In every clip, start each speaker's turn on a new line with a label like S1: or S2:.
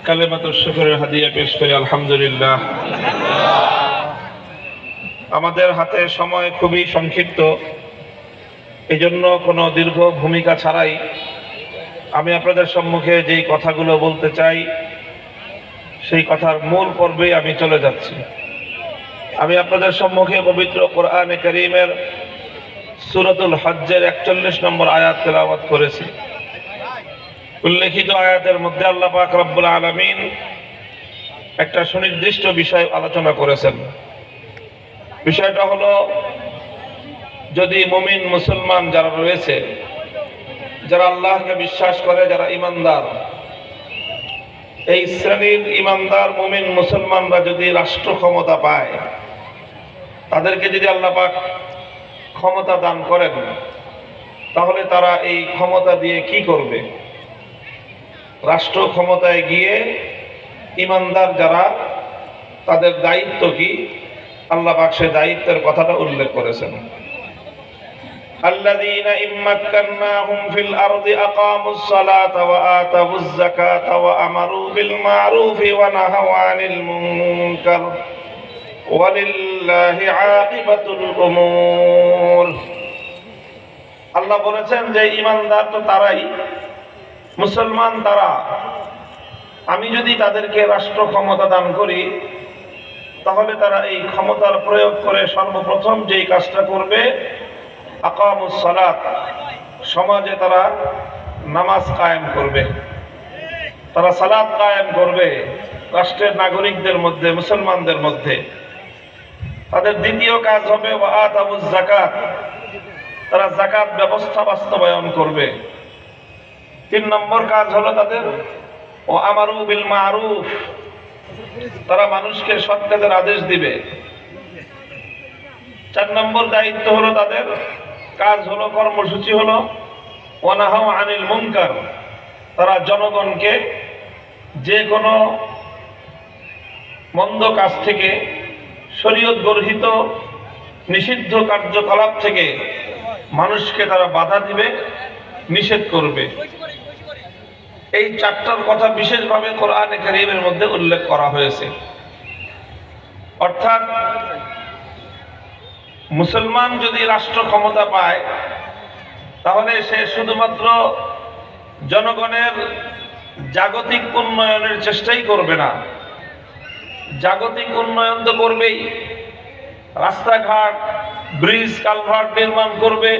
S1: কালেমাতুশ শুকরের হাদিয়া পেশ করি আলহামদুলিল্লাহ। আমাদের হাতে সময় খুবই সংক্ষিপ্ত, এজন্য কোনো দীর্ঘ ভূমিকা ছাড়াই আমি আপনাদের সম্মুখে যেই কথাগুলো বলতে চাই সেই কথার মূল পর্বে আমি চলে যাচ্ছি। আমি আপনাদের সম্মুখে পবিত্র কোরআনে কারীমের সূরাতুল হজ্জের 41 নম্বর আয়াত তেলাওয়াত করেছি। উল্লেখিত আয়াতের মধ্যে আল্লাহ পাক রব্বুল আলামিন একটা সুনির্দিষ্ট বিষয় আলোচনা করেছেন। বিষয়টা হলো, যদি মুমিন মুসলমান যারা রয়েছে, যারা আল্লাহকে বিশ্বাস করে, যারা ঈমানদার, এই শ্রেণীর ঈমানদার মুমিন মুসলমানরা যদি রাষ্ট্র ক্ষমতা পায়, তাদেরকে যদি আল্লাহ পাক ক্ষমতা দান করেন, তাহলে তারা এই ক্ষমতা দিয়ে কি করবে? রাষ্ট্র ক্ষমতায় গিয়ে ঈমানদার যারা, তাদের দায়িত্ব কি? আল্লাহ পাক সে দায়িত্বের কথাটা উল্লেখ করেছেন। আল্লাযীনা ইম্মাক্কান্নাহুম ফিল আরদি আকামুস সালাতা ওয়া আতাউয যাকাতা ওয়া আমারু বিল মা'রুফি ওয়া নাহাউ আনিল মুনকার ওয়ালিল্লাহি আকিবাতুল উমুর। আল্লাহ বলেছেন যে ঈমানদার তো তারাই, মুসলমান তারা, আমি যদি তাদেরকে রাষ্ট্র ক্ষমতা দান করি, তাহলে তারা এই ক্ষমতার প্রয়োগ করে সর্বপ্রথম যেই কাজটা করবে, আকামুস সালাত, সমাজে তারা নামাজ কায়েম করবে, তারা সালাত কায়েম করবে রাষ্ট্রের নাগরিকদের মধ্যে, মুসলমানদের মধ্যে। তাদের দ্বিতীয় কাজ হবে ওয়া আতাউয যাকাত, তারা যাকাত ব্যবস্থা বাস্তবায়ন করবে। 3 নম্বর কাজ হলো তাদের ওয়া আমারু বিল মা'রুফ, তারা মানুষকে সৎ কাজের আদেশ দিবে। 4 নম্বর দায়িত্ব হলো তাদের কাজ হলো, কর্মসূচি হলো ওয়া নাহাউ আনিল মুনকার, তারা জনগণকে যে কোনো মন্দ কাজ থেকে, শরীয়ত গর্হিত নিষিদ্ধ কার্যকলাপ থেকে মানুষকে তারা বাধা দিবে, নিষেধ করবে। এই 4টার কথা বিশেষভাবে কোরআনে কারীমের মধ্যে উল্লেখ করা হয়েছে। অর্থাৎ মুসলমান যদি রাষ্ট্র ক্ষমতা পায়, তাহলে সে শুধুমাত্র জনগণের জাগতিক উন্নয়নের চেষ্টাই করবে না, জাগতিক উন্নয়ন তো করবেই, রাস্তাঘাট, ব্রিজ, কালভার্ট নির্মাণ করবে,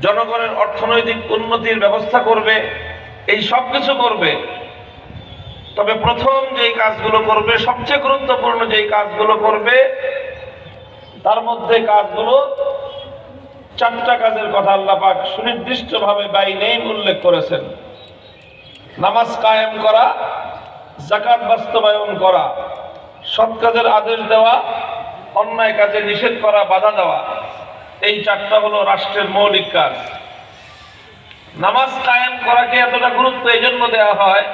S1: জনগণের অর্থনৈতিক উন্নতির ব্যবস্থা করবে, এই সব কিছু করবে। তবে প্রথম যেই কাজগুলো করবে, সবচেয়ে গুরুত্বপূর্ণ যেই কাজগুলো করবে, তার মধ্যে কাজগুলো 4টা কাজের কথা আল্লাহ পাক সুনির্দিষ্টভাবে বাই নেম উল্লেখ করেছেন। নামাজ কায়েম করা, যাকাত বাস্তবায়ন করা, সৎ কাজের আদেশ দেওয়া, অন্যায় কাজে নিষেধ করা, বাধা দেওয়া, এই 4টা হলো রাষ্ট্রের মৌলিক কাজ। নামাজ কায়েম করাকে এতটা গুরুত্ব এই জন্য দেওয়া হয়,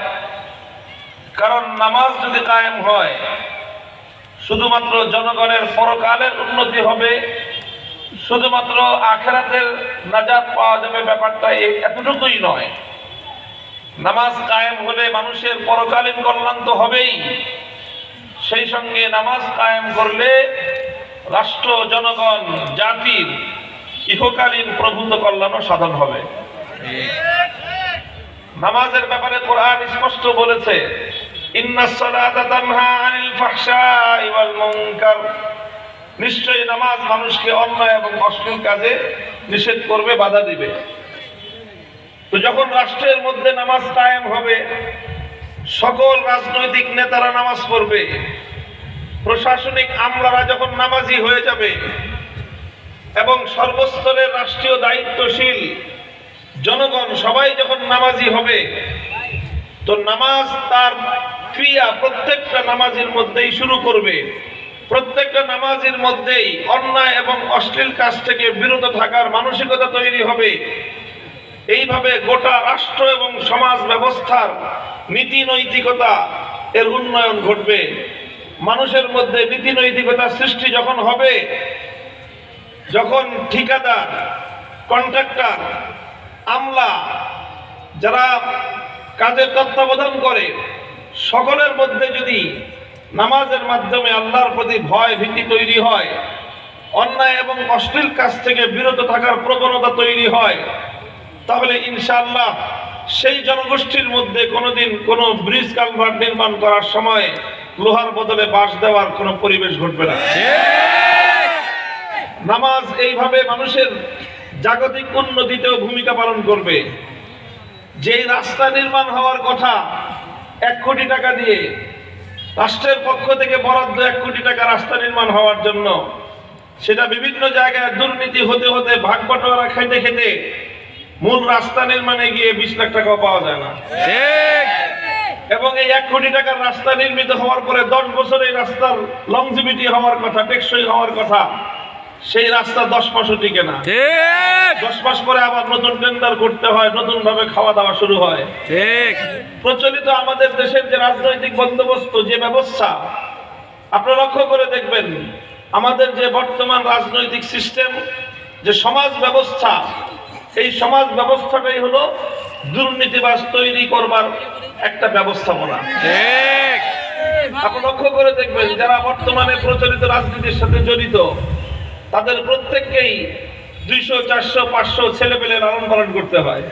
S1: কারণ নামাজ যদি কায়েম হয়, শুধুমাত্র জনগণের পরকালের উন্নতি হবে, শুধুমাত্র আখিরাতের নাজাত পাওয়া যাবে, ব্যাপারটা এতটুকুই নয়। নামাজ কায়েম হলে মানুষের পরকালীন কল্যাণ তো হবেই, সেই সঙ্গে নামাজ কায়েম করলে রাষ্ট্র, জনগণ, জাতির ইহকালীন প্রভূত কল্যাণও সাধন হবে। নামাজের ব্যাপারে কোরআন স্পষ্ট বলেছে, ইন্নাস সালাতা তানহা আনিল ফাহশাই ওয়াল মুনকার, নিশ্চয়ই নামাজ মানুষকে অন্যায় এবং অশ্লীল কাজে নিষেধ করবে, বাধা দিবে। তো যখন রাষ্ট্রের মধ্যে নামাজ কায়েম হবে, সকল রাজনৈতিক নেতারা নামাজ পড়বে, প্রশাসনিক আমলারা যখন নামাজি হয়ে যাবে, এবং সর্বস্তরের রাষ্ট্রীয় দায়িত্বশীল জনগণ সবাই যখন নামাজি হবে, তো নামাজ তার ক্রিয়া প্রত্যেকটা নামাজের মধ্যেই শুরু করবে, প্রত্যেকটা নামাজের মধ্যেই অন্যায় এবং অশ্লীল কাজ থেকে বিরত থাকার মানসিকতা তৈরি হবে। এইভাবে গোটা রাষ্ট্র এবং সমাজ ব্যবস্থার নীতি নৈতিকতা এর উন্নয়ন ঘটবে। মানুষের মধ্যে নীতি নৈতিকতা সৃষ্টি যখন হবে, যখন ঠিকাদার, কন্ট্রাক্টর, আমলা, যারা কাজের তত্ত্বাবধান করে, সকলের মধ্যে যদি নামাজের মাধ্যমে আল্লাহর প্রতি ভয় ভীতি তৈরি হয়, অন্যায় এবং অশ্লীল কাজ থেকে বিরত থাকার প্রবণতা তৈরি হয়, তাহলে ইনশাআল্লাহ সেই জনগোষ্ঠীর মধ্যে কোনোদিন কোনো ব্রিজ কালভার্ট নির্মাণ করার সময় লোহার বদলে বাঁশ দেওয়ার কোনো পরিবেশ ঘটবে না। নামাজ এইভাবে মানুষের জাগতিক উন্নতিতেও ভূমিকা পালন করবে। যেই রাস্তা নির্মাণ হওয়ার কথা 1 কোটি টাকা দিয়ে, রাষ্ট্রের পক্ষ থেকে বরাদ্দ 1 কোটি টাকা রাস্তা নির্মাণ হওয়ার জন্য, সেটা বিভিন্ন জায়গায় দুর্নীতি হতে হতে ভাগ বাটোয়ারা খেতে খেতে মূল রাস্তা নির্মাণে গিয়ে 20 লাখ টাকাও পাওয়া যায় না। এবং এই 1 কোটি টাকার রাস্তা নির্মিত হওয়ার পরে 10 বছর এই রাস্তার লংজিভিটি হওয়ার কথা, টেকসই হওয়ার কথা, সেই রাস্তা 10 মাসও টিকে না। 10 মাস পরে আবার নতুন টেন্ডার করতে হয়, নতুন ভাবে খাওয়া দাওয়া শুরু হয়। প্রচলিত আমাদের দেশের যে রাজনৈতিক বন্দোবস্ত, যে ব্যবস্থা, আপনারা লক্ষ্য করে দেখবেন আমাদের যে বর্তমান রাজনৈতিক সিস্টেম, যে সমাজ ব্যবস্থা, এই সমাজ ব্যবস্থাটাই হলো দুর্নীতিবাজ তৈরি করবার একটা ব্যবস্থাপনা। আপনি লক্ষ্য করে দেখবেন যারা বর্তমানে প্রচলিত রাজনীতির সাথে জড়িত, তাদের প্রত্যেককেই 200, 400, 500 ছেলে পেলে লালন পালন করতে হয়।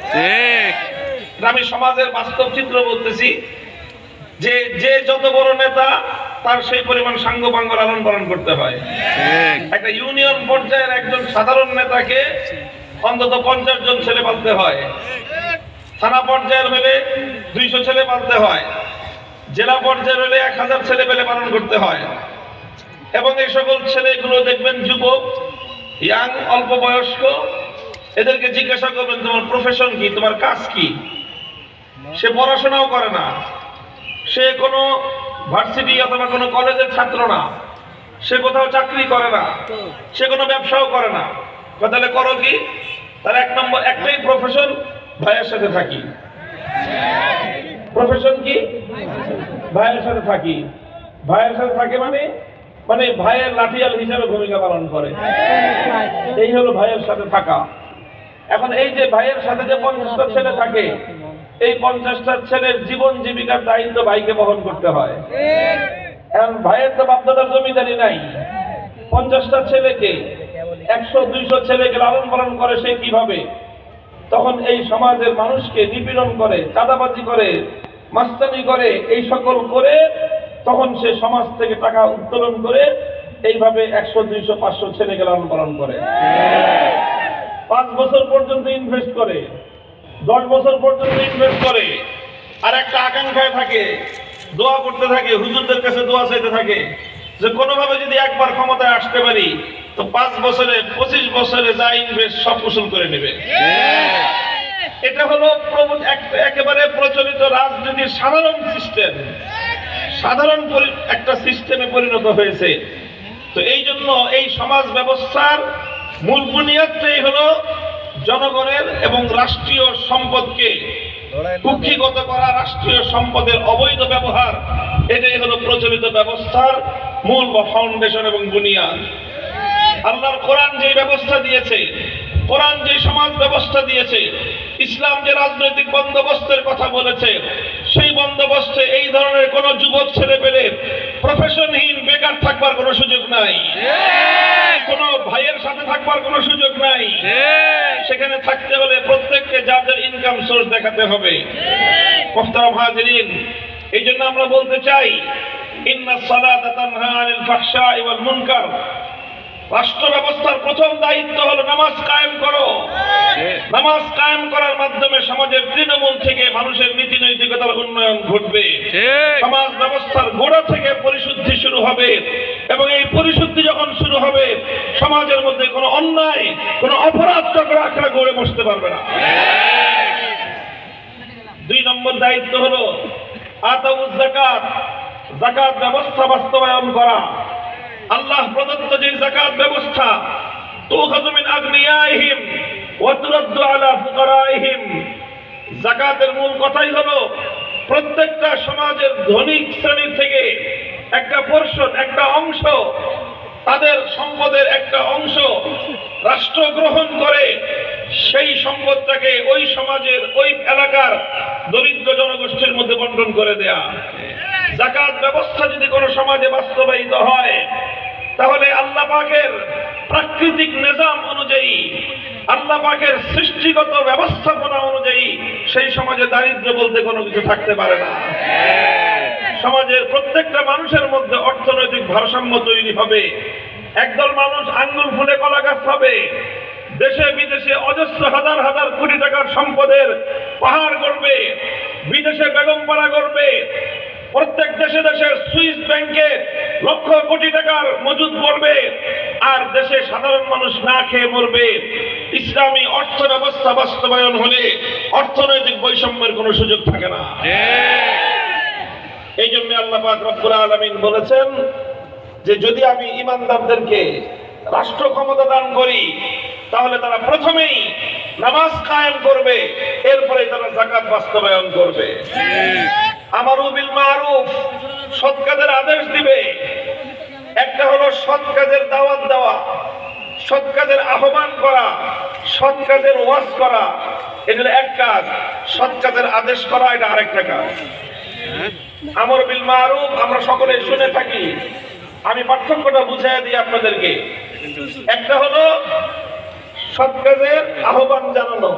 S1: আমি সমাজের বাস্তব চিত্র বলতেছি, যে যত বড় নেতা তার সেই পরিমাণ সাঙ্গপাঙ্গ লালন পালন করতে হয়। একটা ইউনিয়ন পর্যায়ের একজন সাধারণ নেতাকে অন্তত 50 জন ছেলে পালতে হয়, থানা পর্যায়ের হলে 200 ছেলে পালতে হয়, জেলা পর্যায়ের হলে 1000 ছেলে পেলে পালন করতে হয়। এবং এই সকল ছেলেগুলো দেখবেন যুবক, ইয়াং, অল্প বয়স্ক। এদেরকে জিজ্ঞাসা করবেন তোমার প্রফেশন কি, তোমার কাজ কি? সে পড়াশোনাও করে না, সে কোনো ভার্সিটি অথবা কোনো কলেজের ছাত্র না, সে কোথাও চাকরি করে না, সে কোনো ব্যবসাও করে না। তাহলে করো কি? তার 1 নম্বর একটাই প্রফেশন, ভাইয়ের সাথে থাকি। প্রফেশন কি? ভাইয়ের সাথে থাকি। ভাইয়ের সাথে থাকে মানে ভাইয়ের লাঠিয়াল হিসাবে ভূমিকা পালন করে। এই হলো ভাইয়ের সাথে থাকা। এখন এই যে ভাইয়ের সাথে যে 50টা ছেলে থাকে, এই 50টা ছেলের জীবন জীবিকার দায়িত্ব ভাইকে বহন করতে হয়। এখন ভাইয়ের তো বাপদাদার জমিদারি নাই। 50টা ছেলেকে, 100-200 ছেলেকে লালন পালন করে সে কিভাবে? তখন এই সমাজের মানুষকে নিপীড়ন করে, চাঁদাবাজি করে, মাস্তানি করে, এই সকল করে তখন সে সমাজ থেকে টাকা উত্তোলন করে এইভাবে 100, 200, 500 ছেলেকে লালন পালন করে। 5 বছর পর্যন্ত ইনভেস্ট করে, 10 বছর পর্যন্ত ইনভেস্ট করে, আর একটা আকাঙ্ক্ষায় থাকে, দোয়া করতে থাকে, হুজুরদের কাছে দোয়া চাইতে থাকে যে কোনোভাবে যদি একবার ক্ষমতায় আসতে পারি তো 5 বছরে 25 বছরে যা ইনভেস্ট সব উসুল করে নেবে। এটা হলো একেবারে প্রচলিত রাজনীতির সাধারণ সিস্টেম, সাধারণ একটা সিস্টেমে পরিণত হয়েছে। তো এই জন্য এই সমাজ ব্যবস্থার মূল বুনিয়াদটাই হলো জনগণের এবং রাষ্ট্রীয় সম্পদকে কুক্ষিগত করা, রাষ্ট্রীয় সম্পদের অবৈধ ব্যবহার। এটাই হলো প্রচলিত ব্যবস্থার মূল বা ফাউন্ডেশন এবং বুনিয়াদ। আল্লাহর কোরআন যে ব্যবস্থা দিয়েছে, কোরআন যে সমাজ ব্যবস্থা দিয়েছে, ইসলাম যে রাজনৈতিক বন্দোবস্তের কথা বলেছে, সেই বন্দোবস্তে এই ধরনের কোন যুবক ছেলে পেলে প্রফেশনহীন বেকার থাকবার কোনো সুযোগ নাই, কোন ভাইয়ের সাথে থাকবার কোনো সুযোগ নাই। সেখানে থাকতে হলে প্রত্যেককে যাদের ইনকাম সোর্স দেখাতে হবে। মুহতারাম হাজিরিন, এই জন্য আমরা বলতে চাই, ইন্নাস সালাতা তানহা আনিল ফাহশাই ওয়াল মুনকার। রাষ্ট্র ব্যবস্থার প্রথম দায়িত্ব হলো নামাজ কায়েম করো। নামাজ কায়েম করার মাধ্যমে সমাজের তৃণমূল থেকে মানুষের নীতি নৈতিকতার উন্নয়ন ঘটবে। সমাজ ব্যবস্থার গোড়া থেকে পরিশুদ্ধি শুরু হবে, এবং এই পরিশুদ্ধি যখন শুরু হবে সমাজের মধ্যে কোনো অন্যায়, কোনো অপরাধ চক্রাকারে গড়ে বসতে পারবে না। 2 নম্বর দায়িত্ব হলো আতাউজ যাকাত, যাকাত ব্যবস্থা বাস্তবায়ন করা। আল্লাহ প্রদত্ত যে যাকাত ব্যবস্থা, তুখাযু মিন আগনিয়াইহিম ওয়া তুরাদ্দু আলা ফুকারাইহিম। যাকাতের মূল কথাই হলো প্রত্যেকটা সমাজের ধনী শ্রেণীর থেকে একটা পোরশন, একটা অংশ, তাদের সম্পদের একটা অংশ রাষ্ট্র গ্রহণ করে সেই সম্পদটাকে ওই সমাজের, ওই এলাকার দরিদ্র জনগোষ্ঠীর মধ্যে বন্টন করে দেয়া। যাকাত ব্যবস্থা যদি কোনো সমাজে বাস্তবায়িত হয়, তাহলে আল্লাহ পাকের প্রাকৃতিক নিজাম অনুযায়ী, আল্লাহ পাকের সৃষ্টিগত ব্যবস্থাপনা অনুযায়ী সেই সমাজে দারিদ্র্য বলতে কোনো কিছু থাকতে পারে না। সমাজের প্রত্যেকটা মানুষের মধ্যে অর্থনৈতিক ভারসাম্য তৈরি হবে। একদল মানুষ আঙ্গুল ফুলে কলা গাছ হবে, দেশে বিদেশে অজস্র হাজার হাজার কোটি টাকার সম্পদের পাহাড় গড়বে, বিদেশে বেগমপাড়া গড়বে, প্রত্যেক দেশে দেশে সুইস ব্যাংকে লক্ষ কোটি টাকার মজুদ করবে, আর দেশে সাধারণ মানুষ না খেয়ে মরবে। ইসলামী অর্থ ব্যবস্থা বাস্তবায়ন হলে অর্থনৈতিক বৈষম্যের কোনো সুযোগ থাকে না। এই জন্য আল্লাহ পাক রব্বুল আলামিন বলেছেন যে যদি আমি ঈমানদারদেরকে রাষ্ট্র ক্ষমতা দান করি, তাহলে তারা প্রথমেই নামাজ কায়েম করবে, এরপরে তারা যাকাত বাস্তবায়ন করবে। আমারু বিল মারুফ, সৎ কাজের আদেশ দিবে। একটা হলো সৎ কাজের দাওয়াত দেওয়া, সৎ কাজের আহ্বান করা, সৎ কাজের ওয়াজ করা, এটা এক কাজ। সৎ কাজের আদেশ করা এটা আরেকটা কাজ। আমর বিল মারুফ আমরা সকলে শুনে থাকি, আমি পার্থক্যটা বুঝাই দিই আপনাদেরকে। একটা হলো সৎ কাজের আহ্বান জানানো,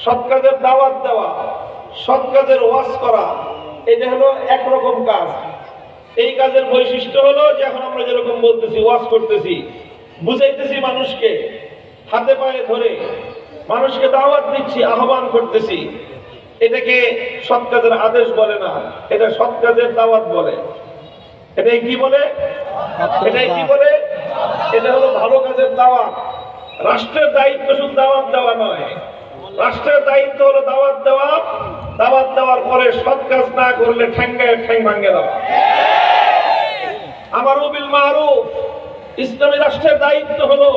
S1: সৎ কাজের দাওয়াত দেওয়া, সৎ কাজের ওয়াজ করা, এটা হলো একরকম কাজ। এই কাজের বৈশিষ্ট্য হলো যে এখন আমরা যেরকম বলতেছি, ওয়াজ করতেছি, বুঝাইতেছি মানুষকে, হাতে পায়ে ধরে মানুষকে দাওয়াত দিচ্ছি, আহ্বান করতেছি, এটাকে সৎ কাজের আদেশ বলে না, এটা সৎ কাজের দাওয়াত বলে। এটাই কি বলে? এটাই কি বলে? এটা হলো ভালো কাজের দাওয়াত। রাষ্ট্রের দায়িত্ব শুধু দাওয়াত দেওয়া নয়, রাষ্ট্রের দায়িত্ব হলো দাওয়াত দেওয়া, দাওয়াত দেওয়ার পরে সৎ কাজ না করলে ঠ্যাঙ্গায় ঠ্যাং ভাঙে দেওয়া। আমারু বিল মারুফ, ইসলামী রাষ্ট্রের দায়িত্ব হলো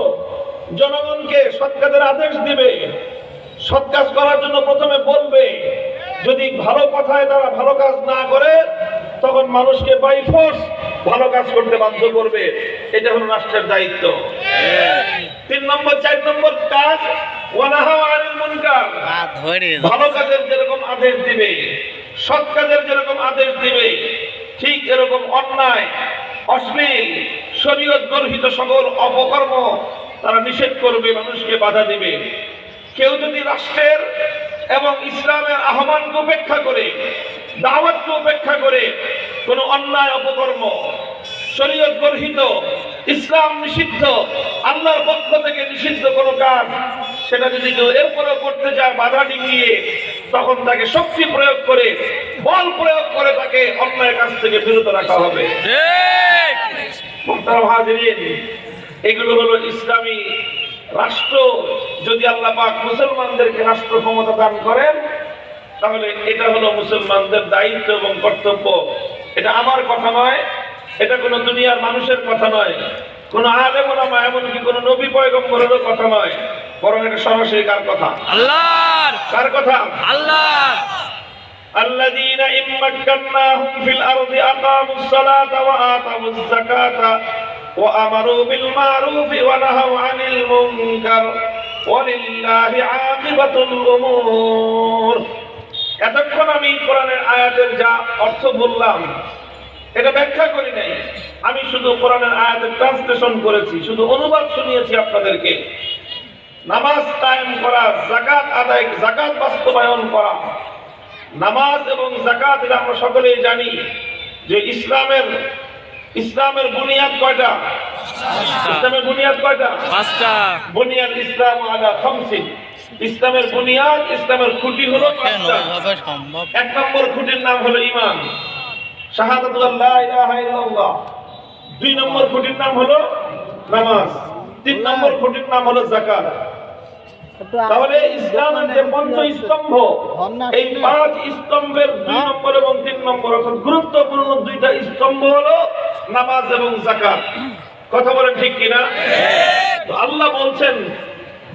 S1: জনগণকে সৎ কাজের আদেশ দিবে, সৎ কাজ করার জন্য প্রথমে বলবে। যদি ভালো কথায় তারা ভালো কাজ না করে, তখন মানুষকে বাই ফোর্স ভালো কাজ করতে বাধ্য করবে। এটা হলো রাষ্ট্রের দায়িত্ব। 3 নম্বর 4 নম্বর কাজ ওয়ানাহা আনিল মুনকার, ভালো কাজের যেরকম আদেশ দিবে, সৎ কাজের যেরকম আদেশ দিবে, ঠিক এরকম অন্যায়, অশ্লীল, শরীয়ত গর্হিত সকল অপকর্ম তারা নিষেধ করবে, মানুষকে বাধা দিবে। কেউ যদি রাষ্ট্রের এবং ইসলামের আহ্বানকে উপেক্ষা করে, দাওয়াতকে উপেক্ষা করে কোনো অন্যায় অপকর্ম, শরীয়ত গর্হিত, ইসলাম নিষিদ্ধ, আল্লাহর পক্ষ থেকে নিষিদ্ধ কোনো কাজ, সেটা যদি কেউ এরপরেও করতে যায় বাধা ডিঙিয়ে, তখন তাকে শক্তি প্রয়োগ করে, বল প্রয়োগ করে তাকে অন্যায় কাজ থেকে বিরত রাখা হবে। মুহতারাম হাজিরিন, এগুলো হলো ইসলামী রাষ্ট্র। যদি আল্লাহ পাক মুসলমানদেরকে রাষ্ট্র ক্ষমতা দান করেন, তাহলে এটা হলো মুসলমানদের দায়িত্ব এবং কর্তব্য। এটা আমার কথা নয়, এটা কোনো দুনিয়ার মানুষের কথা নয়, কোন আলেম ওলামা, এমনকি কোন নবী পয়গম্বরেরও কথা নয়, বরং এটা সরাসরি কার কথা? আল্লাহর। কার কথা? আল্লাহ। আল্লাযীনা ইম্মাক্কান্নাহুম ফিল আরদি আকামুস সালাতা ওয়া আতাউজ যাকাতা ওয়া আমারু বিল মারুফি ওয়া নাহাউ আনিল মুনকার ওয়ালিল্লাহি আকিবাতুল উমুর। এতক্ষণ আমি কোরআনের আয়াতের যা অর্থ বললাম, এটা ব্যাখ্যা করি নাই, আমি শুধু কোরআনের আয়াতের ট্রান্সলেশন করেছি, শুধু অনুবাদ শুনিয়েছি আপনাদেরকে। নামাজ কায়েম করা, যাকাত আদায়, যাকাত বাস্তবায়ন করা, নামাজ এবং যাকাত, এটা আমরা সকলেই জানি যে ইসলামের বুনিয়াদ কয়টা? ইসলামের বুনিয়াদ কয়টা? 5টা। বুনিয়াদ ইসলাম আলা খামসিন। ইসলামের বুনিয়াদ, ইসলামের খুঁটি হলো 5টা। 1 নম্বর খুঁটির নাম হলো ঈমান, শাহাদাতু লা ইলাহা ইল্লাল্লাহ। 2 নম্বর খুঁটির নাম হলো নামাজ। 3 নম্বর খুঁটির নাম হলো যাকাত। তাহলে ইসলামের যে পঞ্চ স্তম্ভ, এই 5 স্তম্ভের 2 নম্বর এবং 3 নম্বর, অর্থাৎ গুরুত্বপূর্ণ 2টা স্তম্ভ হলো নামাজ এবং যাকাত। কথা বলেন ঠিক কিনা? তো আল্লাহ বলছেন,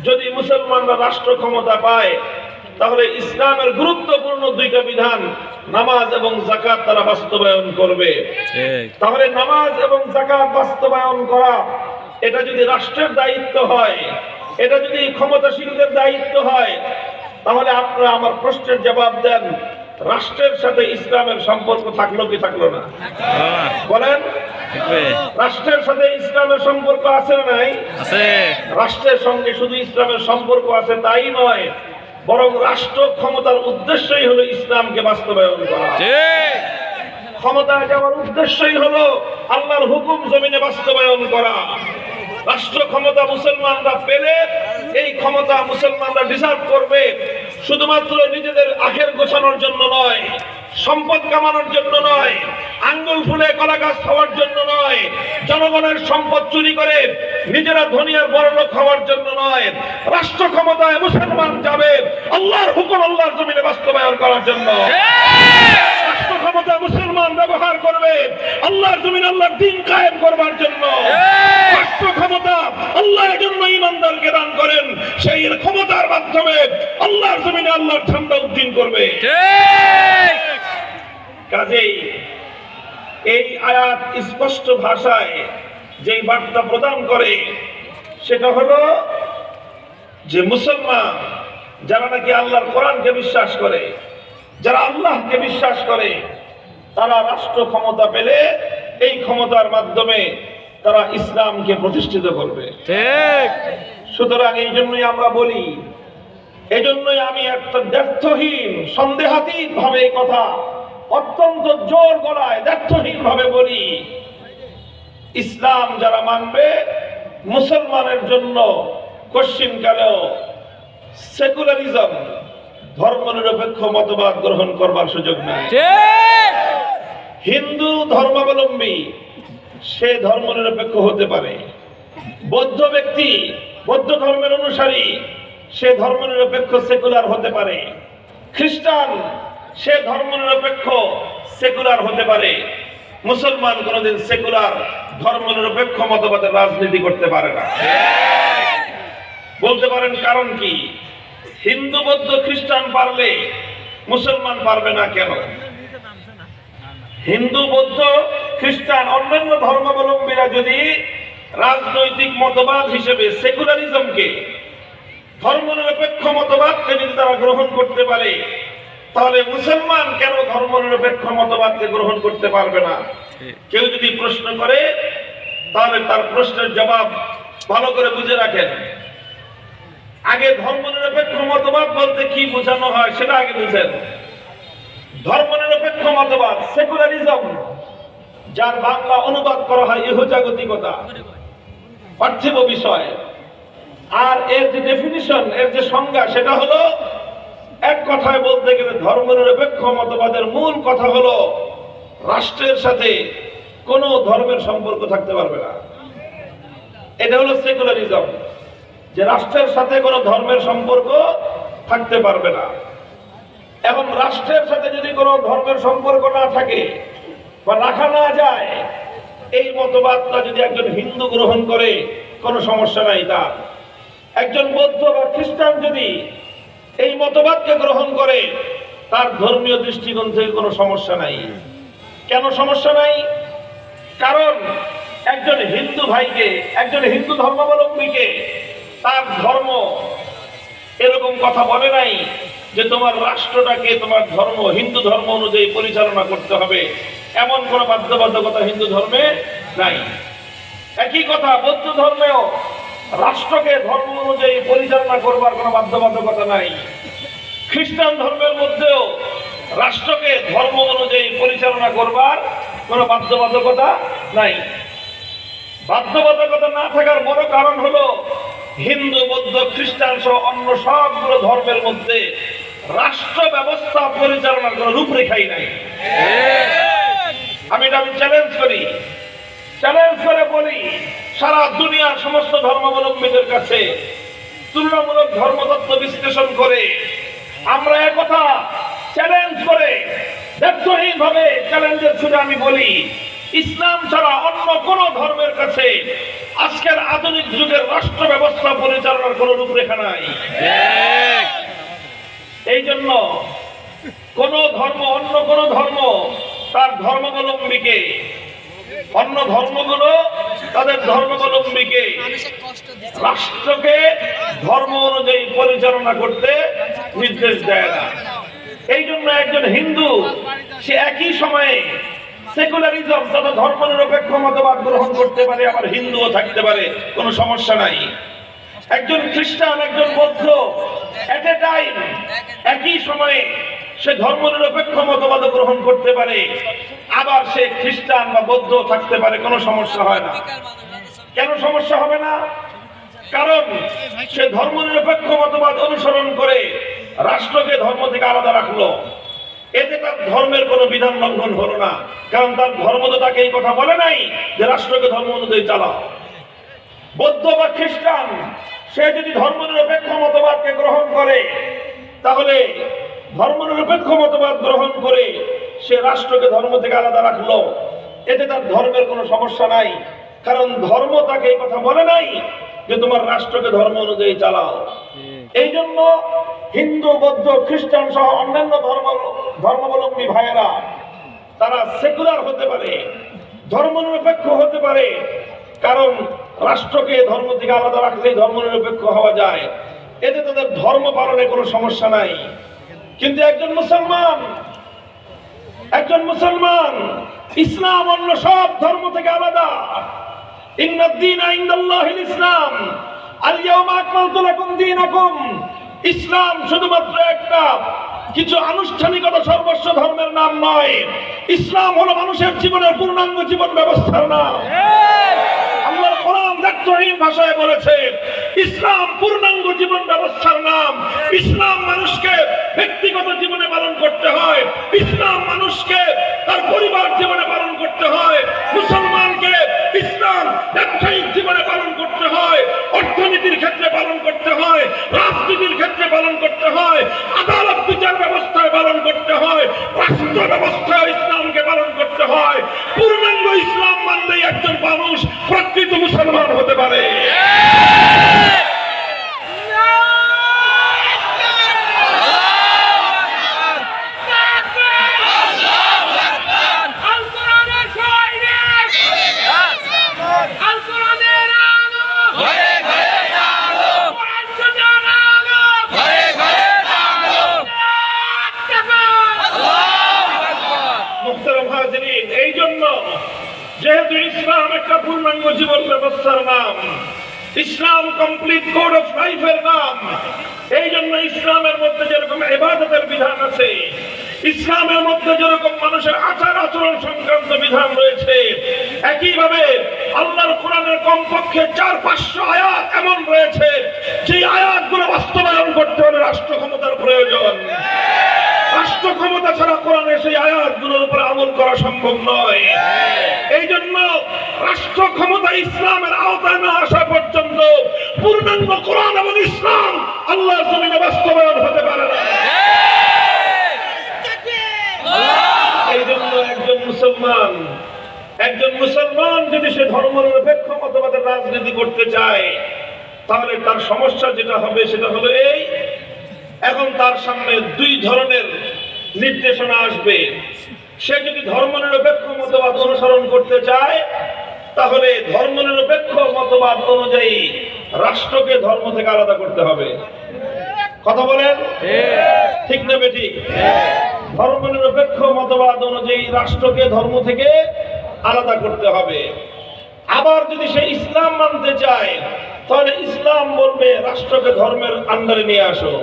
S1: যদি মুসলমানরা রাষ্ট্র ক্ষমতা পায়, তাহলে ইসলামের গুরুত্বপূর্ণ 2টা বিধান, নামাজ এবং যাকাত, তারা বাস্তবায়ন করবে। তাহলে নামাজ এবং যাকাত বাস্তবায়ন করা, এটা যদি রাষ্ট্রের দায়িত্ব হয়, এটা যদি ক্ষমতাশীলদের দায়িত্ব হয়, তাহলে আপনারা আমার প্রশ্নের জবাব দেন, রাষ্ট্রের সাথে ইসলামের সম্পর্ক থাকলো কি থাকলো না? বলেন, রাষ্ট্রের সাথে ইসলামের সম্পর্ক আছে না নাই? রাষ্ট্রের সঙ্গে শুধু ইসলামের সম্পর্ক আছে তাই নয়, বরং রাষ্ট্র ক্ষমতার উদ্দেশ্যই হলো ইসলামকে বাস্তবায়ন করা। ক্ষমতায় যাওয়ার উদ্দেশ্যই হলো আল্লাহর হুকুম জমিনে বাস্তবায়ন করা। রাষ্ট্র ক্ষমতা মুসলমানরা পেলে এই ক্ষমতা মুসলমানরা ডিজার্ভ করবে শুধুমাত্র নিজেদের আখের গোছানোর জন্য নয়, সম্পদ কামানোর জন্য নয়, আঙ্গুল ফুলে কলা গাছ খাওয়ার জন্য নয়, জনগণের সম্পদ চুরি করে নিজেরা ধনী আর বড়লোক হওয়ার জন্য নয়। রাষ্ট্র ক্ষমতায় মুসলমান যাবে আল্লাহর হুকুম আল্লাহর জমিনে বাস্তবায়ন করার জন্য। রাষ্ট্র ক্ষমতা মুসলমান ব্যবহার করবে আল্লাহর জমিনে আল্লাহর দ্বীন কায়েম করবার জন্য। রাষ্ট্র ক্ষমতা আল্লাহর জন্য ঈমানদারকে দান করেন, সেই ক্ষমতার মাধ্যমে আল্লাহর জমিনে আল্লাহর ঝান্ডা উদ্দিন করবে। কাজেই এই আয়াত স্পষ্ট ভাষায় যেই বার্তা প্রদান করে সেটা হলো যে মুসলমান যারা নাকি আল্লাহর কোরআনকে বিশ্বাস করে, যারা আল্লাহকে বিশ্বাস করে, তারা রাষ্ট্র ক্ষমতা পেলে এই ক্ষমতার মাধ্যমে তারা ইসলামকে প্রতিষ্ঠিত করবে। ঠিক। সুতরাং এই জন্যই আমরা বলি, এই জন্যই আমি একটা দ্ব্যর্থহীন সন্দেহাতীত ভাবে এই কথা অত্যন্ত জোর গলায় দ্ব্যর্থহীন ভাবে বলি, ইসলাম যারা মানবে মুসলমানের জন্য কশ্চিনকালেও সেকুলারিজম ধর্মনিরপেক্ষ মতবাদ গ্রহণ করবার সুযোগ নাই। হিন্দু ধর্মাবলম্বী সে ধর্মনিরপেক্ষ হতে পারে, বৌদ্ধ ব্যক্তি বৌদ্ধ ধর্মের অনুসারী সে ধর্মনিরপেক্ষ সেকুলার হতে পারে, খ্রিস্টান সে ধর্মনিরপেক্ষ সেকুলার হতে পারে। মুসলমান কোনদিন সেকুলার ধর্মনিরপেক্ষ মতবাদের রাজনীতি করতে পারে না। বলতে পারেন কারণ কি? হিন্দু বৌদ্ধ খ্রিস্টান পারলে মুসলমান পারবে না কেন? হিন্দু বৌদ্ধ খ্রিস্টান অন্যান্য ধর্মাবলম্বীরা যদি রাজনৈতিক মতবাদ হিসেবে সেকুলারিজমকে ধর্মনিরপেক্ষ মতবাদকে যদি তারা গ্রহণ করতে পারে, তাহলে মুসলমান কেন ধর্মনিরপেক্ষ মতবাদকে গ্রহণ করতে পারবে না? কেউ যদি প্রশ্ন করে তাহলে তার প্রশ্নের জবাব ভালো করে বুঝে রাখেন। আগে ধর্মনিরপেক্ষ মতবাদ বলতে কি বোঝানো হয় সেটা আগে বুঝেন। ধর্মনিরপেক্ষ মতবাদ সেকুলারিজম, যার বাংলা অনুবাদ করা হয় ইহজাগতিকতা, পার্থিব বিষয়। আর এর যে ডেফিনিশন, এর যে সংজ্ঞা, সেটা হলো এক কথায় বলতে গেলে ধর্মনিরপেক্ষ মতবাদের মূল কথা হলো রাষ্ট্রের সাথে কোন ধর্মের সম্পর্ক থাকতে পারবে না। এটা হলো সেকুলারিজম, যে রাষ্ট্রের সাথে কোন ধর্মের সম্পর্ক থাকতে পারবে না। এবং রাষ্ট্রের সাথে যদি কোনো ধর্মের সম্পর্ক না থাকে বা রাখা না যায়, এই মতবাদটা যদি একজন হিন্দু গ্রহণ করে কোনো সমস্যা নাই তার। একজন বৌদ্ধ বা খ্রিস্টান যদি এই মতবাদকে গ্রহণ করে তার ধর্মীয় দৃষ্টিকোণ থেকে কোনো সমস্যা নাই। কেন সমস্যা নাই? কারণ একজন হিন্দু ভাইকে, একজন হিন্দু ধর্মাবলম্বীকে তার ধর্ম এরকম কথা বলে নাই যে তোমার রাষ্ট্রটাকে তোমার ধর্ম হিন্দু ধর্ম অনুযায়ী পরিচালনা করতে হবে, এমন কোন বাধ্যবাধকতা হিন্দু ধর্মে নাই। একই কথা বৌদ্ধ ধর্মেও রাষ্ট্রকে ধর্ম অনুযায়ী পরিচালনা করবার কোনো বাধ্যবাধকতা নাই। খ্রিস্টান ধর্মের মধ্যেও রাষ্ট্রকে ধর্ম অনুযায়ী পরিচালনা করবার কোনো বাধ্যবাধকতা নাই। বাধ্যবাধকতা না থাকার বড় কারণ হলো হিন্দু বৌদ্ধ খ্রিস্টান সহ অন্য সবগুলো ধর্মের মধ্যে রাষ্ট্র ব্যবস্থা পরিচালনার কোনো রূপরেখাই নাই। আমি চ্যালেঞ্জ করে বলি, সারা দুনিয়ার সমস্ত ধর্মাবলম্বীদের কাছে তুলনামূলক ধর্মতত্ত্ব বিশ্লেষণ করে আমরা একথা চ্যালেঞ্জ করে ব্যর্থহীন ভাবে চ্যালেঞ্জের সুরে আমি বলি, ইসলাম ছাড়া অন্য কোন ধর্মের কাছে আজকের আধুনিক যুগের রাষ্ট্র ব্যবস্থা পরিচালনার কোন রূপরেখা নাই। এই জন্য কোন ধর্ম, অন্য কোন ধর্ম তার ধর্মাবলম্বীকে, অন্য ধর্মগুলো তাদের ধর্মাবলম্বীকে রাষ্ট্রকে ধর্ম অনুযায়ী পরিচালনা করতে নির্দেশ দেয় না। এই জন্য একজন হিন্দু সে একই সময়ে সেকুলারিজম তথা ধর্মনিরপেক্ষ মতবাদ গ্রহণ করতে পারে, আবার হিন্দুও থাকতে পারে, কোনো সমস্যা নাই। একজন খ্রিস্টান, একজন বৌদ্ধ এট এ টাইম একই সময়ে সে ধর্মনিরপেক্ষ মতবাদ গ্রহণ করতে পারে, আবার সে খ্রিস্টান বা বৌদ্ধ থাকতে পারে, কোনো সমস্যা হয় না। কেন সমস্যা হবে না? কারণ সে ধর্মনিরপেক্ষ মতবাদ অনুসরণ করে রাষ্ট্রকে ধর্ম থেকে আলাদা রাখলো, এতে তার ধর্মের কোনো বিধান লঙ্ঘন হলো না, কারণ তার ধর্ম তো তাকে এই কথা বলে নাই যে রাষ্ট্রকে ধর্ম অনুযায়ী চালাও। বৌদ্ধ বা খ্রিস্টান সে যদি ধর্মনিরপেক্ষ মতবাদকে গ্রহণ করে, তাহলে ধর্মনিরপেক্ষ মতবাদ গ্রহণ করে সে রাষ্ট্রকে ধর্ম থেকে আলাদা রাখলো, এতে তার ধর্মের কোনো সমস্যা নাই, কারণ ধর্ম তাকে এই কথা বলে নাই যে তোমার রাষ্ট্রকে ধর্ম অনুযায়ী চালাও। এই জন্য হিন্দু, বৌদ্ধ, খ্রিস্টান সহ অন্যান্য ধর্মাবলম্বী ভাইয়েরা তারা সেকুলার হতে পারে, ধর্মনিরপেক্ষ হতে পারে, কারণ রাষ্ট্রকে ধর্ম থেকে আলাদা রাখলেই ধর্মনিরপেক্ষ হওয়া যায়, এতে তাদের ধর্ম পালনে কোনো সমস্যা নাই। কিন্তু একজন মুসলমান ইসলাম অন্য সব ধর্ম থেকে আলাদা। ইন্নাদ-দীনা ইনদাল্লাহিল ইসলাম, আল-ইয়াওমা আকমালতু লাকুম দীনাকুম। ইসলাম শুধুমাত্র একটা কিছু আনুষ্ঠানিকতা সর্বস্ব ধর্মের নাম নয়, ইসলাম হলো মানুষের জীবনের পূর্ণাঙ্গ জীবন ব্যবস্থার নাম। আল্লাহর কোরআন দায়িত্বহীন ভাষায় বলেছে ইসলাম পূর্ণাঙ্গ জীবন ব্যবস্থার নাম। ইসলাম মানুষকে ব্যক্তিগত জীবনে পালন করতে হয়, ইসলাম মানুষকে তার পরিবার জীবনে পালন করতে হয়, মুসলমানকে ইসলাম ব্যবসায়িক জীবনে পালন করতে হয়, অর্থনীতির ক্ষেত্রে পালন করতে হয়, রাজনীতির ক্ষেত্রে পালন করতে হয়, আদালত বিচার ব্যবস্থায় পালন করতে হয়, রাষ্ট্র ব্যবস্থায় ইসলামকে পালন করতে হয়। পূর্ণাঙ্গ ইসলাম মানলেই একজন মানুষ প্রকৃত মুসলমান হতে পারে। এই জন্য যেহেতু ইসলাম একটা পূর্ণাঙ্গ জীবন ব্যবস্থার নাম, ইসলাম কমপ্লিট কোড অফ লাইফের নাম, এই জন্য ইসলামের মধ্যে যেরকম ইবাদতের বিধান আছে, ইসলামের মধ্যে যেরকম মানুষের আচার আচরণ সংক্রান্ত বিধান রয়েছে, একইভাবে আল্লাহর কোরআনের কমপক্ষে 400-500 আয়াত এমন রয়েছে যে আয়াতগুলো বাস্তবায়ন করতে হলে রাষ্ট্র ক্ষমতার প্রয়োজন। রাষ্ট্র ক্ষমতা ছাড়া কোরআনের সেই আয়াতগুলোর উপর আমল করা সম্ভব নয়। এই জন্য রাষ্ট্র ক্ষমতা ইসলামের আওতায় না আসা পর্যন্ত পূর্ণাঙ্গ কোরআন এবং ইসলাম আল্লাহর জমিনে বাস্তবায়ন হতে পারে না। এই জন্য একজন মুসলমান যদি সে ধর্মনিরপেক্ষ মতবাদের রাজনীতি করতে চায়, তাহলে তার সমস্যা যেটা হবে সেটা হলো এই, এখন তার সামনে দুই ধরনের নির্দেশনা আসবে। সে যদি ধর্মনিরপেক্ষ মতবাদ অনুসরণ করতে চায়, তাহলে ধর্মনিরপেক্ষ মতবাদ অনুযায়ী রাষ্ট্রকে ধর্ম থেকে আলাদা করতে হবে। কথা বলেন ঠিক না বেঠিক? ধর্মনিরপেক্ষ মতবাদ অনুযায়ী রাষ্ট্রকে ধর্ম থেকে আলাদা করতে হবে। আবার যদি সে ইসলাম মানতে চায়, তাহলে ইসলাম বলবে রাষ্ট্রকে ধর্মের আন্ডারে নিয়ে আসো।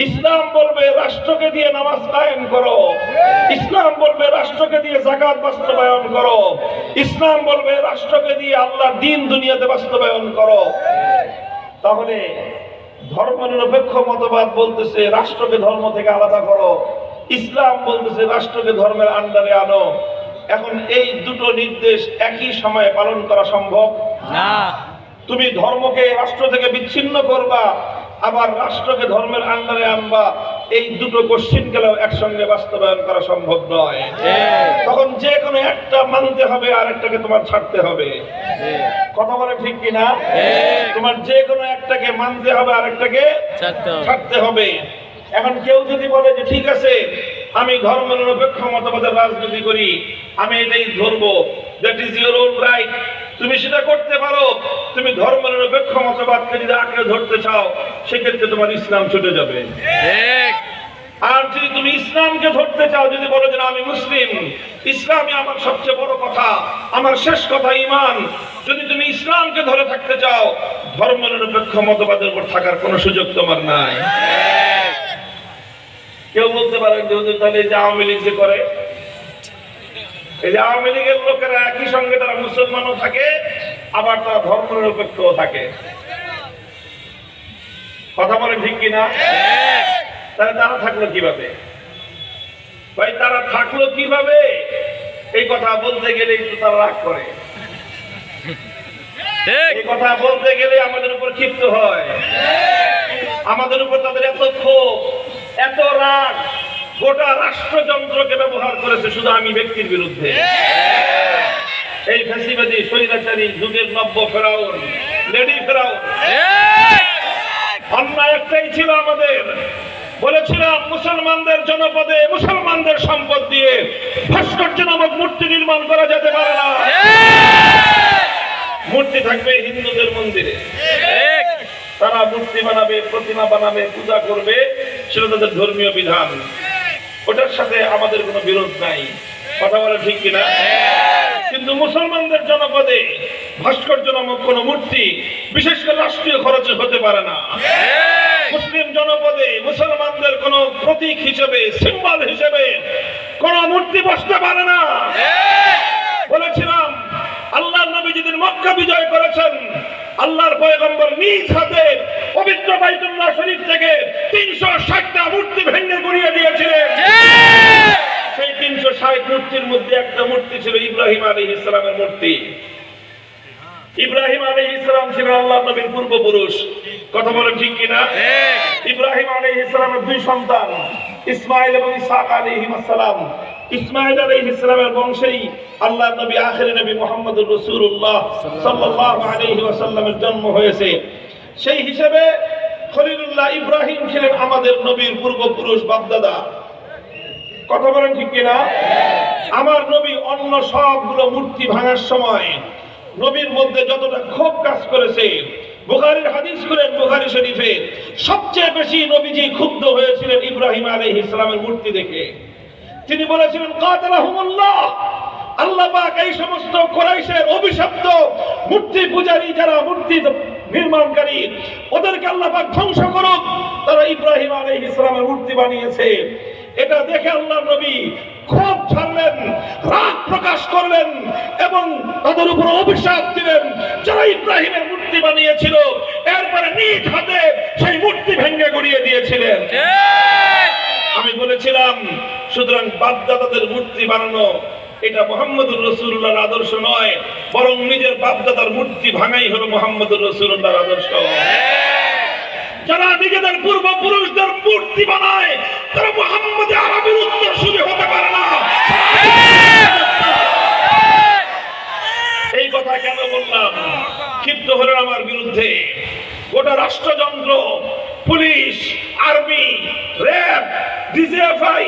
S1: ইসলাম বলবে রাষ্ট্রকে দিয়ে নামাজ কায়েম করো, ইসলাম বলবে রাষ্ট্রকে দিয়ে যাকাত বাস্তবায়ন করো, ইসলাম বলবে রাষ্ট্রকে দিয়ে আল্লাহর দ্বীন দুনিয়াতে বাস্তবায়ন করো। তাহলে ধর্মনিরপেক্ষ মতবাদ বলতেছে রাষ্ট্রকে ধর্ম থেকে আলাদা করো, ইসলাম বলতেছে রাষ্ট্রকে ধর্মের আন্ডারে আনো। এখন এই দুটো নির্দেশ একই সময়ে পালন করা সম্ভব না। তুমি ধর্মকে রাষ্ট্র থেকে বিচ্ছিন্ন করবা, আবার রাষ্ট্রকে ধর্মের আন্ডারে আনবা, এই দুটো কোশ্চিন গেলেও একসঙ্গে বাস্তবায়ন করা সম্ভব নয়। তখন যে কোনো একটা মানতে হবে, আর একটাকে তোমার ছাড়তে হবে। কথা বলে ঠিক কিনা? তোমার যে কোনো একটাকে মানতে হবে, আর একটাকে ছাড়তে হবে। এখন কেউ যদি বলে যে ঠিক আছে আমি ধর্মনিরপেক্ষ মতবাদের রাজনীতি করি, আমি এটাই ধরবো, that is your own right, তুমি সেটা করতে পারো। তুমি ধর্মনিরপেক্ষ মতবাদকে যদি আঁকড়ে ধরতে চাও, সেক্ষেত্রে তোমার ইসলাম ছুটে যাবে। আর যদি তুমি ইসলামকে ধরতে চাও, যদি বলো যে আমি মুসলিম, ইসলামই আমার সবচেয়ে বড় কথা, আমার শেষ কথা ঈমান, যদি তুমি ইসলামকে ধরে থাকতে চাও, ধর্মনিরপেক্ষ মতবাদের উপর থাকার কোনো সুযোগ তোমার নাই। কেউ বলতে পারেন যে হুজুর তাহলে এই যে আওয়ামী লীগ যে করে, এই যে আওয়ামী লীগের লোকেরা একই সঙ্গে তারা মুসলমানও থাকে, আবার তারা ধর্মনিরপেক্ষও থাকে, কথা বলেন ঠিক কিনা? তাহলে তারা থাকলো কিভাবে? ভাই তারা থাকলো কিভাবে এই কথা বলতে গেলে একটু তারা রাগ করে, এই কথা বলতে গেলে আমাদের উপর ক্ষিপ্ত হয়, আমাদের উপর তাদের এত ক্ষোভ, এত রাগ, গোটা রাষ্ট্রযন্ত্রকে ব্যবহার করেছে শুধু আমি ব্যক্তির বিরুদ্ধে। এই ফ্যাসিবাদী স্বৈরাচারী যুগের নব্য ফেরাউন, লেডি ফেরাউন, অন্যায় একটাই ছিল আমাদের, বলেছিলাম মুসলমানদের জনপদে মুসলমানদের সম্পদ দিয়ে ভাস্কর্য নামক মূর্তি নির্মাণ করা যেতে পারে না। মূর্তি থাকবে হিন্দুদের মন্দিরে, তারা মূর্তি বানাবে, প্রতিমা বানাবে, পূজা করবে, সেটা তাদের ধর্মীয় বিধান, ওটার সাথে আমাদের কোনো বিরোধ নাই, কথা বলে ঠিক কিনা? কিন্তু মুসলমানদের জনপদে ভাস্কর্য নামক কোন মূর্তি বিশেষ করে রাষ্ট্রীয় খরচে হতে পারে না। মুসলিম জনপদে মুসলমানদের কোন প্রতীক হিসেবে, সিম্বল হিসেবে কোন মূর্তি বসতে পারে না। বলেছিলাম আল্লাহর নবী যেদিন মক্কা বিজয় করেছেন, আল্লাহর পয়গম্বর নিজ হাতে পবিত্র বাইতুল্লাহ শরীফ থেকে 360টা মূর্তি ভেঙে গুড়িয়ে দিয়েছিলেন। সেই 360 মূর্তির মধ্যে একটা মূর্তি ছিল ইব্রাহিম আলাইহিস সালামের মূর্তি। ইব্রাহিম আলাইহিস সালাম ছিলেন আল্লাহর নবীর পূর্বপুরুষ, কথা বলেন ঠিক কিনা? ইব্রাহিম আলাইহিস সালামের দুই সন্তান ইসমাঈল এবং ইসহাক আলাইহিস সালাম। ইসমাঈল আলাইহিস সালামের বংশেই আল্লাহর নবী আখির নবী মুহাম্মদুর রাসূলুল্লাহ সাল্লাল্লাহু আলাইহি ওয়াসাল্লামের জন্ম হয়েছে। সেই হিসেবে খলিলুল্লাহ ইব্রাহিম ছিলেন আমাদের নবীর পূর্বপুরুষ, বাপদাদা, কথা বলেন ঠিক কিনা? আমার নবী অন্য সবগুলো মূর্তি ভাঙার সময় নবীর মধ্যে যতটা ক্ষোভ কাজ করেছে, বুখারীর হাদিস করেন বুখারী শরীফে, সবচেয়ে বেশি নবীজি ক্ষুব্ধ হয়েছিলেন ইব্রাহিম আলাইহিস সালামের মূর্তি দেখে। তিনি বলেছিলেন কাতালাহুমুল্লাহ, আল্লাহ পাক এই সমস্ত কুরাইশের অভিশপ্ত মূর্তি পূজারী, যারা মূর্তি নির্মাণকারী, ওদেরকে আল্লাহ পাক ধ্বংস করুক, তারা ইব্রাহিম আলাইহিস সালামের মূর্তি বানিয়েছে। এটা দেখে আল্লাহর নবী ক্ষোভ ঝাড়লেন, রাগ প্রকাশ করলেন এবং তাদের উপর অভিশাপ দিলেন যারা ইব্রাহিমের মূর্তি বানিয়েছিল। এরপরে নিজ হাতে সেই মূর্তি ভেঙে গুড়িয়ে দিয়েছিলেন। আমি বলেছিলাম সুতরাং বাপদাদাদের মূর্তি বানানো এটা মুহাম্মদুর রাসূলুল্লাহর আদর্শ নয়, বরং নিজের বাপদাদার মূর্তি ভাঙাই হলো মুহাম্মদুর রাসূলুল্লাহর আদর্শ। যারা নিজেদের পূর্বপুরুষদের মূর্তি বানায় তারা মুহাম্মদ আরবির উত্তরসূরি হতে পারে না। এই কথা কেন বললাম? ক্ষিপ্ত হলেন আমার বিরুদ্ধে গোটা রাষ্ট্রযন্ত্র, police, army, RAB, DGFI,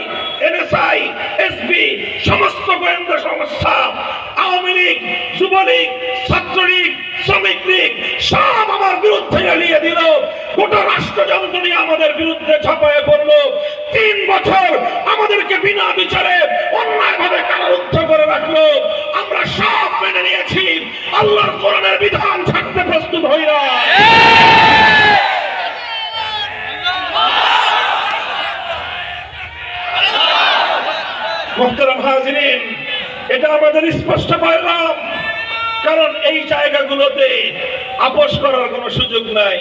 S1: NSI, SB, সমস্ত গোয়েন্দা সংস্থা, আওয়ামী লীগ, যুবলীগ, ছাত্রলীগ, শ্রমিক লীগ সব আমার বিরুদ্ধে জ্বালিয়ে দিল। গোটা রাষ্ট্রযন্ত্র নিয়ে আমাদের বিরুদ্ধে ঝাঁপায়ে পড়লো। 3 বছর আমাদেরকে বিনা বিচারে অন্যায়ভাবে কারারুদ্ধ করে রাখলো। আমরা সব মেনে নিয়েছি, আল্লাহর কোরআনের বিধান ছাড়তে প্রস্তুত হই না। মুহতারাম হাজিরিন, এটা আমাদের স্পষ্ট পয়গাম, কারণ এই জায়গাগুলোতে আপোষ করার কোনো সুযোগ নাই,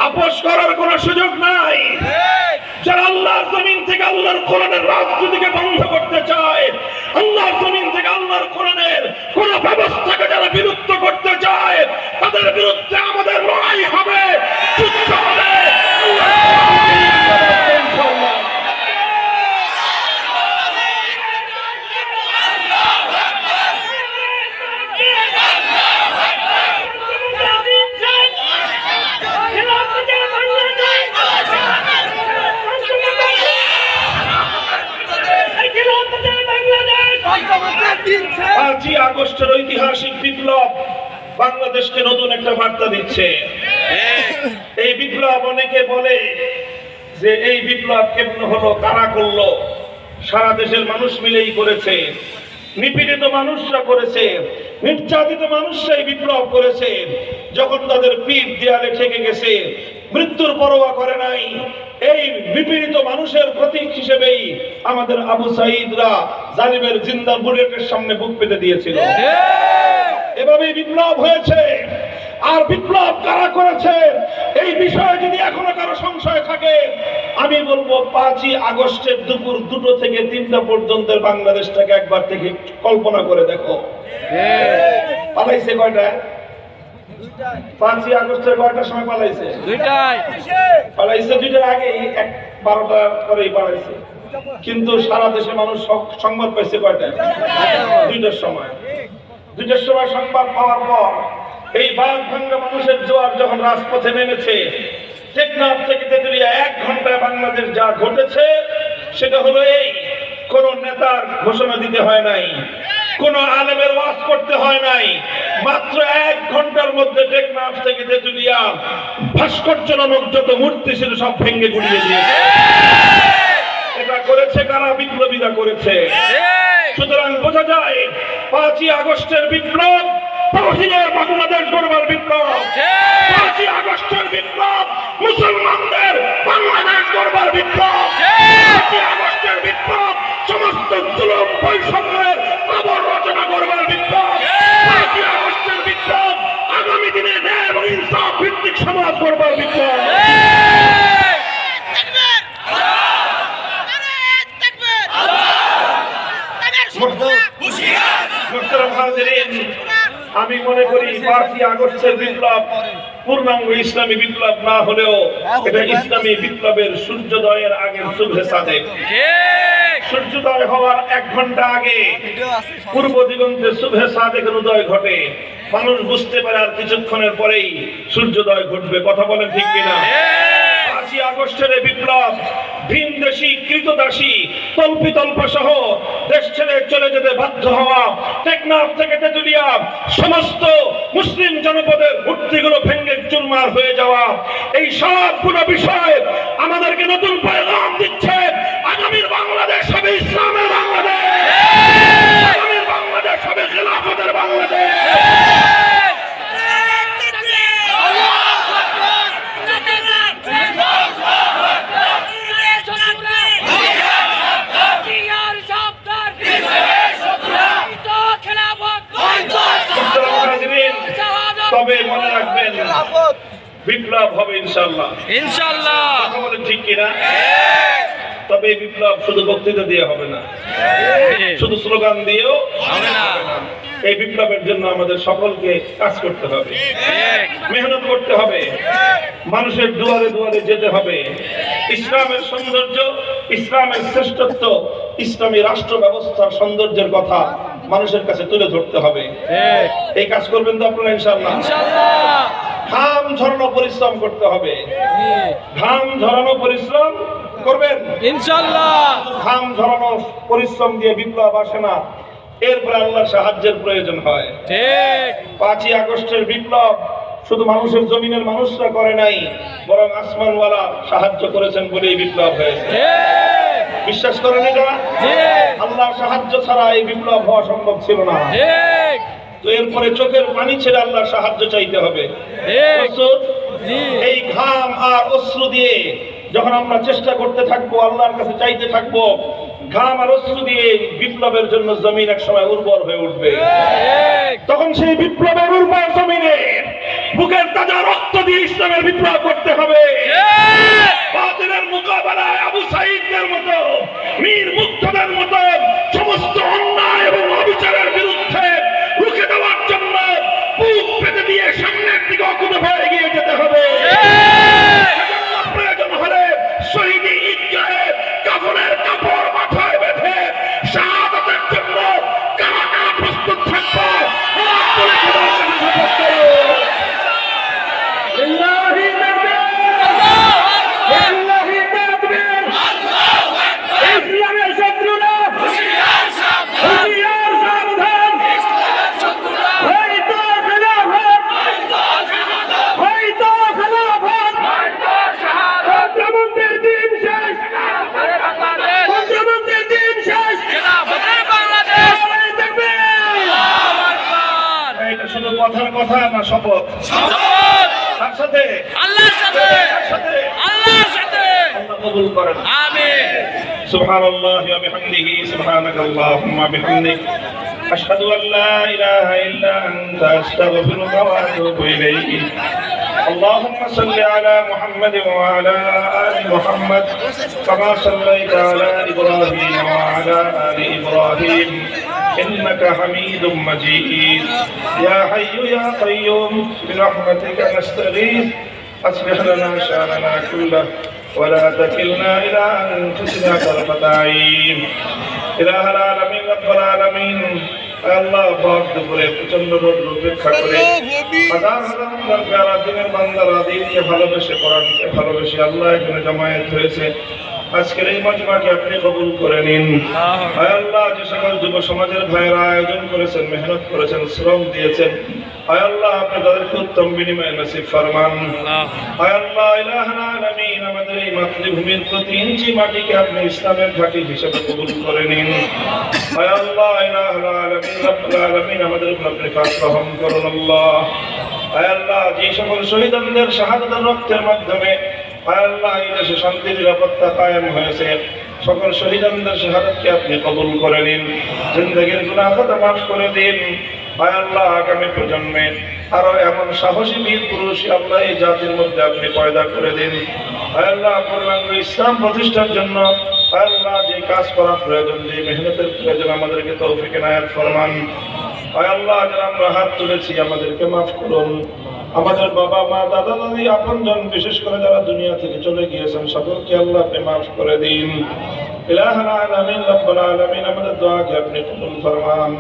S1: আপোষ করার কোনো সুযোগ নাই। যারা আল্লাহর জমিন থেকে আল্লাহর কোরআনের রাজনীতিকে বন্ধ করতে চায়, আল্লাহর জমিন থেকে আল্লাহর কোরআনের কোন ব্যবস্থাকে যারা বিলুপ্ত করতে চায়, তাদের বিরুদ্ধে আমাদের লড়াই হবে, যুদ্ধ হবে। আগস্টের ঐতিহাসিক বিপ্লব বাংলাদেশকে নতুন একটা বার্তা দিচ্ছে। এই বিপ্লব অনেকে বলে যে এই বিপ্লব কেমন হলো, কারা করলো? সারা দেশের মানুষ মিলেই করেছে, নিপীড়িত মানুষরা করেছে, নির্যাতিত মানুষরাই বিপ্লব করেছে। যখন তাদের পিঠ দেয়ালে ঠেকে গেছে, মৃত্যুর পরোয়া করে নাই, এই নিপীড়িত মানুষের প্রতীক হিসেবেই আমাদের আবু সাঈদরা জালিমের জিন্দা বুলেটের সামনে বুক পেতে দিয়েছিল। এভাবেই বিপ্লব হয়েছে। আর বিপ্লব কারা করেছে এই বিষয়ে যদি এখনো কারো সংশয় থাকে, আমি বলবো 5ই আগস্টের দুপুর 2টো থেকে 3টা পর্যন্ত বাংলাদেশটাকে একবার থেকে কল্পনা করে দেখো। পালাইছে কয়টা? 5ই আগস্টের কয়টার সময় পালাইছে? 2টায় পালাইছে। 2টার আগে 12টা পরেই পালাইছে। কিন্তু সারা দেশে মানুষ সংবাদ পাইছে কয়টায়? 2টার সময়। 2টার সময় সংবাদ পাওয়ার পর এই বাঘ ভাঙ্গা মানুষের জোয়ার যখন রাজপথে নেমেছে, টেকনাফ থেকে তেতুলিয়া 1 ঘন্টায় বাংলাদেশ যা ঘটেছে সেটা হলো এই, কোন নেতার ঘোষণা দিতে হয় নাই, কোন আলেমের ওয়াজ করতে হয় নাই, মাত্র 1 ঘন্টার মধ্যে টেকনাফ থেকে তেতুলিয়া ভাস্কর্য নামক যত মূর্তি ছিল সব ভেঙে গুড়িয়ে দিয়েছে। এটা করেছে কারা? বিপ্লবীরা করেছে। সুতরাং বোঝা যায় 5ই আগস্টের বিপ্লব তাওহীদের বাংলাদেশ গড়বার বিপ্লব। 5ই আগস্টের বিপ্লব মুসলমানদের বাংলাদেশ গড়বার বিপ্লব। 5ই আগস্টের বিপ্লব সমস্ত জুলুম বৈষম্যের আবার রচনা করবার বিপ্লব। 5ই আগস্টের বিপ্লব আগামী দিনে ন্যায় এবং ইনসাফ ভিত্তিক সমাজ গড়বার বিপ্লব। আমি মনে করি 5ই আগস্টের বিপ্লব পূর্ণাঙ্গ ইসলামী বিপ্লব না হলেও এটা ইসলামী বিপ্লবের সূর্যোদয়ের আগের সুবহে সাদেক। সূর্যোদয় হওয়ার 1 ঘন্টা আগে পূর্ব দিগন্তে সুবহে সাদেকের উদয় ঘটে। মানুষ বুঝতে পারে আর কিছুক্ষণের পরেই সূর্যোদয় ঘটবে। কথা বলেন ঠিক কিনা? 5ই আগস্টের বিপ্লব ভিনদেশী কৃতদাসী তল্পিতল্পা সহ দেশ ছেড়ে চলে যেতে বাধ্য হওয়া, টেকনাফ থেকে তেতুলিয়া সমস্ত মুসলিম জনপদের মূর্তিগুলো ভেঙে চুরমার হয়ে যাওয়া, এই সবগুলো বিষয় আমাদেরকে নতুন পয়গাম দিচ্ছে। আগামীর বাংলাদেশ হবে ইসলামের বাংলাদেশ, আগামীর বাংলাদেশ হবে খেলাফতের বাংলাদেশ। তবে মনে রাখবেন বিপ্লব হবে ইনশাআল্লাহ। ইনশাআল্লাহ কথা বলেন ঠিক কিনা? তবে এই বিপ্লব শুধু বক্তৃতা দিয়ে হবে না, শুধু স্লোগান দিয়েও হবে না। এই বিপ্লবের জন্য আমাদের সকলকে কাজ করতে হবে, মেহনত করতে হবে, মানুষের দুয়ারে দুয়ারে যেতে হবে। ইসলামের সৌন্দর্য, ইসলামের শ্রেষ্ঠত্ব, ইসলামী রাষ্ট্র ব্যবস্থার সৌন্দর্যের কথা মানুষের কাছে তুলে ধরতে হবে। এই কাজ করবেন তো আপনারা ইনশাআল্লাহ? ইনশাআল্লাহ ঘাম ঝরানো পরিশ্রম করতে হবে। ঘাম ঝরানো পরিশ্রম করবেন ইনশাআল্লাহ। ঘাম ঝরানো পরিশ্রম দিয়ে বিপ্লব আসে না, এরপরে আল্লাহর সাহায্যের প্রয়োজন হয়। ঠিক 5ই আগস্টের বিপ্লব শুধু মানুষের জমিনের মানুষরা করে নাই, বরং আসমানওয়ালা সাহায্য করেছেন বলেই বিপ্লব হয়েছে। বিশ্বাস করেন এটা? আল্লাহর সাহায্য ছাড়া এই বিপ্লব হওয়া সম্ভব ছিল না। তো এরপরে চোখের পানি ছেড়ে আল্লাহর সাহায্য চাইতে হবে। এই ঘাম আর অশ্রু দিয়ে যখন আমরা চেষ্টা করতে থাকবো, আল্লাহর কাছে চাইতে থাকবো, ঘাম আর অশ্রু দিয়ে বিপ্লবের জন্য জমিন এক সময় উর্বর হয়ে উঠবে। তখন সেই বিপ্লবের উর্বর জমিনে বুকের তাজা রক্ত দিয়ে ইসলামের বিপ্লব করতে হবে। বাতিলের মোকাবেলায় আবু সাঈদদের মতো, মীর মুগ্ধদের মতো সমস্ত অন্যায় এবং অবিচারের বিরুদ্ধে রুখে দেওয়ার জন্য বুক পেতে দিয়ে সামনের দিকে অকুতভ হয়ে এগিয়ে যেতে হবে। প্রয়োজন হলে শহীদি ঈদগাহে কাফনের কাপড় মাথায় বেঁধে শাহাদাতের জন্য কারা কারা প্রস্তুত থাকবো। ইসলামের শত্রুরা না শপথ? তার সাথে
S2: আল্লাহর সাথে
S1: তার সাথে
S2: আল্লাহর সাথে
S1: আল্লাহ কবুল করেন।
S2: আমিন।
S1: সুবহানাল্লাহি ওয়া বিহামদিহি সুবহানাকাল্লাহুম্মা বিহামদিক আশহাদু আল লা ইলাহা ইল্লা আনতা আস্তাগফিরুকা ওয়া আতুবু ইলাইক। اللهم صل على محمد وعلى آل محمد كما صليت على إبراهيم وعلى آل إبراهيم إنك حميد مجيد. يا حي يا قيوم برحمتك نستغيث أصلح لنا شأننا كله ولا تكلنا إلى أنفسنا طرفة عين. إله العالمين رب العالمين আল্লাহ পাক দুপুরে প্রচন্ড রোদ উপেক্ষা করে হাজার হাজার আপনার প্যারা দিনের বান্দারা দিনকে ভালোবেসে কোরআনকে ভালোবেসে আল্লাহ এখানে জমায়েত হয়েছে। আজকের এই মজমাকে আপনি কবুল করে নিন। হায় আল্লাহ, যে সকল যুব সমাজের ভাইয়েরা আয়োজন করেছেন, মেহনত করেছেন, শ্রম দিয়েছেন, হায় আল্লাহ আপনি তাদেরকে উত্তম বিনিময় নসিব ফরমান। হায় আল্লাহ ইলাহুল আলামিন, আমাদের এই মাতৃভূমির প্রতি ইঞ্চি মাটিকে আপনি ইসলামের ঘাঁটি হিসেবে কবুল করে নিন। হায় আল্লাহ ইলাহুল আলামিন রব্বুল আলামিন, আমাদের উপর আপনি খাস রহম করুন আল্লাহ। হায় আল্লাহ, যে সকল শহীদদের শাহাদাতের রক্তের মাধ্যমে হায় আল্লাহ এই দেশে শান্তি নিরাপত্তা কায়েম হয়েছে, সকল শহীদদের শাহাদাতকে আপনি কবুল করে নিন। জিন্দেগীর গুনাহ খাতা মাফ করে দিন। হায় আল্লাহ, আগামী প্রজন্মে আরো এমন সাহসী বীর পুরুষ আল্লাহ এই জাতির মধ্যে আপনি পয়দা করে দিন। হায় আল্লাহ, পূর্ণাঙ্গ ইসলাম প্রতিষ্ঠার জন্য হায় আল্লাহ যে কাজ করা প্রয়োজন, যে মেহনতের প্রয়োজন, আমাদেরকে তৌফিক এনায়েত ফরমান। হায় আল্লাহ, যারা আমরা হাত তুলেছি আমাদেরকে মাফ করুন। আমাদের বাবা মা দাদা দাদি আপনজন বিশেষ করে যারা দুনিয়া থেকে চলে গিয়েছেন সকলকে আল্লাহ আপনি মাফ করে দিন। ইলাহুল আলামিন রব্বুল আলামিন, আমাদের দোয়াকে আপনি কবুল ফরমান।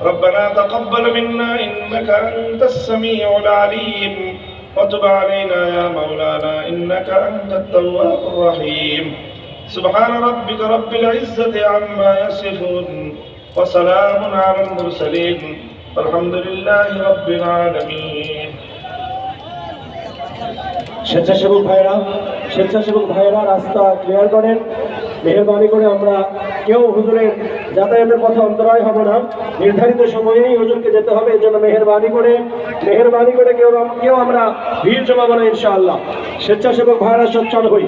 S1: রব্বানা তাকাব্বাল মিন্না ইন্নাকা আনতাস সামিউল আলিম ওয়া তুব আলাইনা ইয়া মাওলানা ইন্নাকা আনতাত তাওয়াবুর রহিম। সুবহান রাব্বিকা রাব্বিল ইজ্জাতি আম্মা ইয়াসিফুন ওয়া সালামুন আলাল মুরসালিন আলহামদুলিল্লাহি রাব্বিল আলামিন।
S3: স্বেচ্ছাসেবক ভাইয়েরা রাস্তা ক্লিয়ার করেন। মেহরবানি করে আমরা কেউ হুজুরের যাতায়াতের পথে অন্তরায় হব না, নির্ধারিত সময়েই হুজুরকে যেতে হবে। এই জন্য মেহরবানি করে কেউ আমরা ভিড় জমাবো না ইনশাআল্লাহ। স্বেচ্ছাসেবক ভাইয়েরা সোচ্চার হই,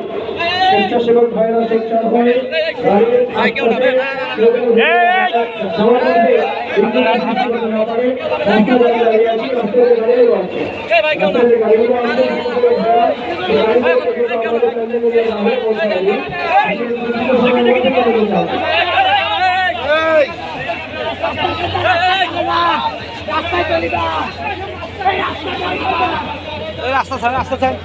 S2: রাস্তা ছাড়